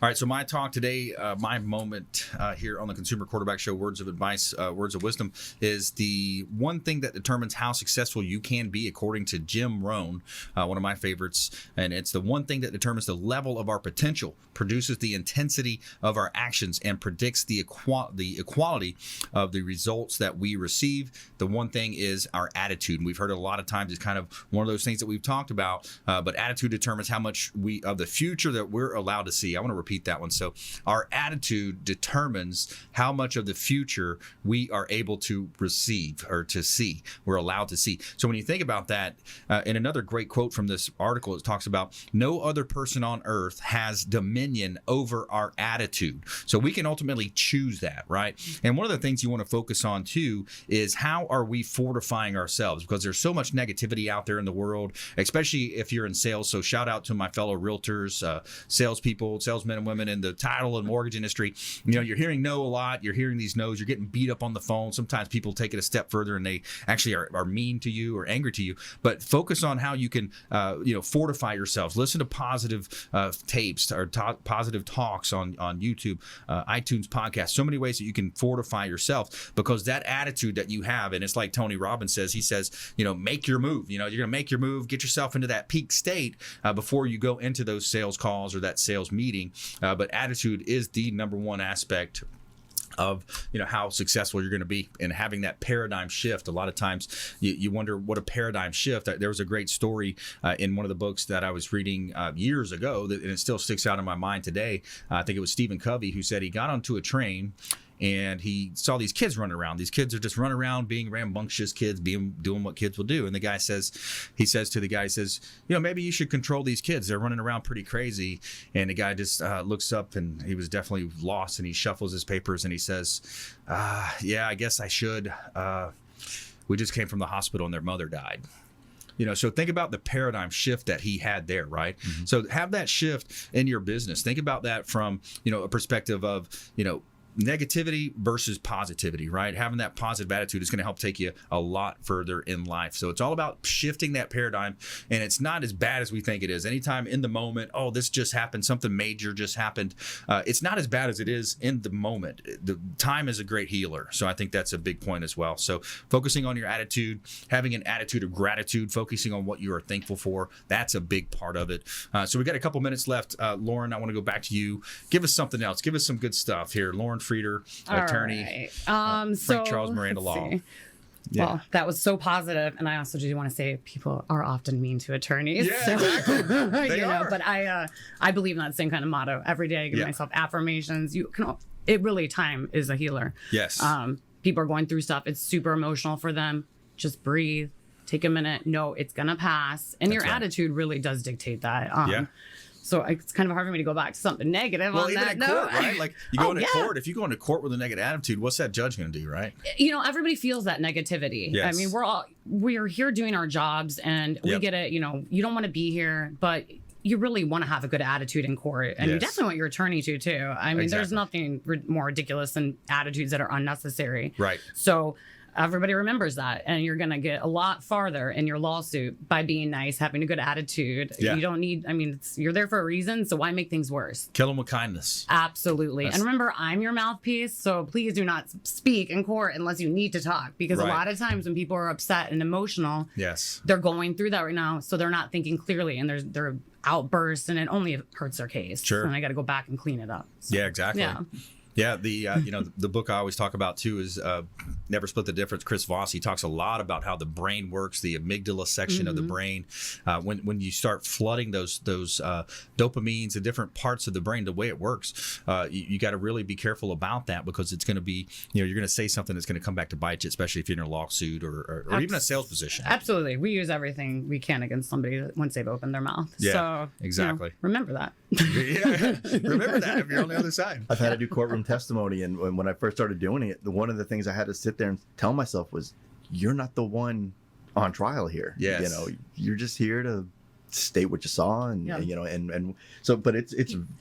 All right, so my talk today, my moment here on the Consumer Quarterback Show, words of advice, words of wisdom, is the one thing that determines how successful you can be, according to Jim Rohn, one of my favorites. And it's the one thing that determines the level of our potential, produces the intensity of our actions, and predicts the equality of the results that we receive. The one thing is our attitude. And we've heard it a lot of times. It's kind of one of those things that we've talked about, but attitude determines how much of the future that we're allowed to see. I want to repeat that one. So our attitude determines how much of the future we are able to receive or to see, we're allowed to see. So when you think about that, in another great quote from this article, it talks about no other person on earth has dominion over our attitude. So we can ultimately choose that, right? And one of the things you want to focus on too is how are we fortifying ourselves, because there's so much negativity out there in the world, especially if you're in sales. So shout out to my fellow realtors, salespeople, salesmen and women in the title and mortgage industry. You know, you're hearing no a lot. You're hearing these no's. You're getting beat up on the phone. Sometimes people take it a step further and they actually are mean to you or angry to you. But focus on how you can, fortify yourselves. Listen to positive tapes or positive talks on YouTube, iTunes podcasts. So many ways that you can fortify yourself, because that attitude that you have, and it's like Tony Robbins says, he says, make your move. You're going to make your move, get yourself into that peak state before you go into those sales calls or that sales meeting. But attitude is the number one aspect of how successful you're going to be, and having that paradigm shift. A lot of times you wonder what a paradigm shift. There was a great story in one of the books that I was reading years ago, and it still sticks out in my mind today. I think it was Stephen Covey who said he got onto a train and he saw these kids running around. These kids are just running around being rambunctious kids, doing what kids will do. And he says to the guy, maybe you should control these kids. They're running around pretty crazy. And the guy just looks up, and he was definitely lost, and he shuffles his papers and he says, yeah, I guess I should. We just came from the hospital and their mother died. So think about the paradigm shift that he had there, right? Mm-hmm. So have that shift in your business. Think about that from, a perspective of, negativity versus positivity, right? Having that positive attitude is going to help take you a lot further in life. So it's all about shifting that paradigm, and it's not as bad as we think it is. Anytime in the moment, oh, this just happened, something major just happened, it's not as bad as it is in the moment. The time is a great healer. So I think that's a big point as well. So focusing on your attitude, having an attitude of gratitude, focusing on what you are thankful for, that's a big part of it. So we got a couple minutes left. Lauren, I want to go back to you. Give us something else. Give us some good stuff here. Lauren Frieder, attorney, right. Frank Charles Miranda Law. Yeah. Well, that was so positive, and I also do want to say people are often mean to attorneys. Yeah, exactly. They are. But I believe in that same kind of motto. Every day I give myself affirmations. Time is a healer. Yes. People are going through stuff. It's super emotional for them. Just breathe. Take a minute. No, it's gonna pass. And your attitude really does dictate that. So it's kind of hard for me to go back to something negative on that note. Court, right? Like you go into court. If you go into court with a negative attitude, what's that judge going to do, right? Everybody feels that negativity. Yes. I mean, we're here doing our jobs, and we get it. You don't want to be here, but you really want to have a good attitude in court, and you definitely want your attorney to too. I mean, there's nothing more ridiculous than attitudes that are unnecessary. Right. So everybody remembers that, and you're going to get a lot farther in your lawsuit by being nice, having a good attitude. Yeah. You don't need, you're there for a reason, so why make things worse? Kill them with kindness. Absolutely. And remember, I'm your mouthpiece, so please do not speak in court unless you need to talk, because a lot of times when people are upset and emotional, they're going through that right now, so they're not thinking clearly, and they're outbursts, and it only hurts their case. Sure. And I got to go back and clean it up. So, yeah, exactly. Yeah. Yeah, the book I always talk about too is Never Split the Difference. Chris Voss, he talks a lot about how the brain works, the amygdala section of the brain. When you start flooding those dopamines and different parts of the brain, the way it works, you got to really be careful about that, because it's going to be, you're going to say something that's going to come back to bite you, especially if you're in a lawsuit or even a sales position. Absolutely. We use everything we can against somebody once they've opened their mouth. Yeah, so, exactly. Remember that. Remember that if you're on the other side. I've had to do courtroom testimony, and when I first started doing it, one of the things I had to sit there and tell myself was, you're not the one on trial here. Yes. You're just here to state what you saw, and Yeah. you know, and so, but it's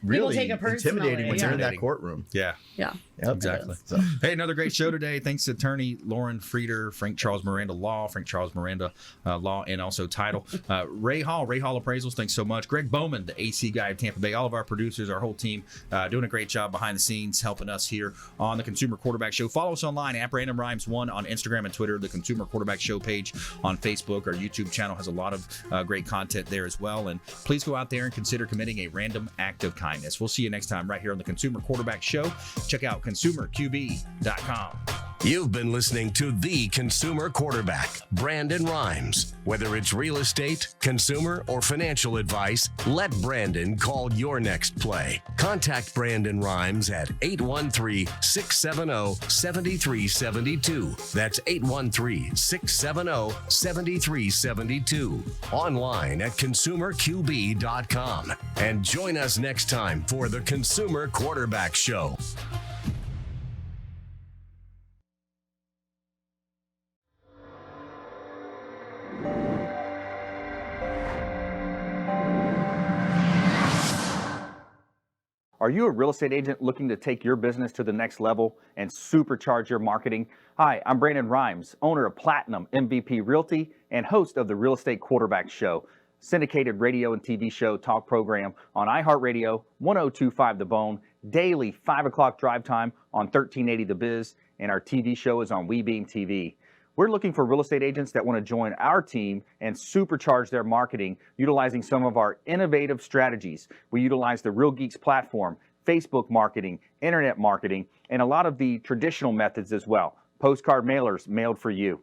really take it personally, intimidating when you're in that Intimidating. courtroom. Yeah. Yeah. Yep. Exactly. So, Hey, another great show today. Thanks to attorney Lauren Frieder, Frank Charles Miranda Law, Frank Charles Miranda Law, and also Title. Ray Hall Appraisals. Thanks so much. Greg Bowman, the AC guy of Tampa Bay. All of our producers, our whole team, doing a great job behind the scenes, helping us here on the Consumer Quarterback Show. Follow us online at Brandon Rhymes 1 on Instagram and Twitter. The Consumer Quarterback Show page on Facebook. Our YouTube channel has a lot of great content there as well. And please go out there and consider committing a random act of kindness. We'll see you next time right here on the Consumer Quarterback Show. Check out consumerqb.com. You've been listening to The Consumer Quarterback, Brandon Rhymes. Whether it's real estate, consumer, or financial advice, let Brandon call your next play. Contact Brandon Rhymes at 813-670-7372. That's 813-670-7372. Online at consumerqb.com. And join us next time for The Consumer Quarterback Show. Are you a real estate agent looking to take your business to the next level and supercharge your marketing? Hi, I'm Brandon Rhymes, owner of Platinum MVP Realty and host of the Real Estate Quarterback Show, syndicated radio and TV show talk program on iHeartRadio, 1025 The Bone, daily 5 o'clock drive time on 1380 The Biz, and our TV show is on WeBeam TV. We're looking for real estate agents that want to join our team and supercharge their marketing utilizing some of our innovative strategies. We utilize the Real Geeks platform, Facebook marketing, internet marketing, and a lot of the traditional methods as well. Postcard mailers mailed for you,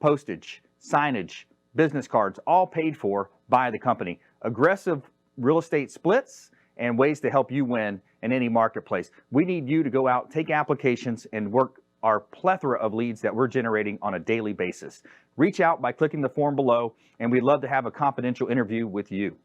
postage, signage, business cards, all paid for by the company. Aggressive real estate splits and ways to help you win in any marketplace. We need you to go out, take applications, and work our plethora of leads that we're generating on a daily basis. Reach out by clicking the form below, and we'd love to have a confidential interview with you.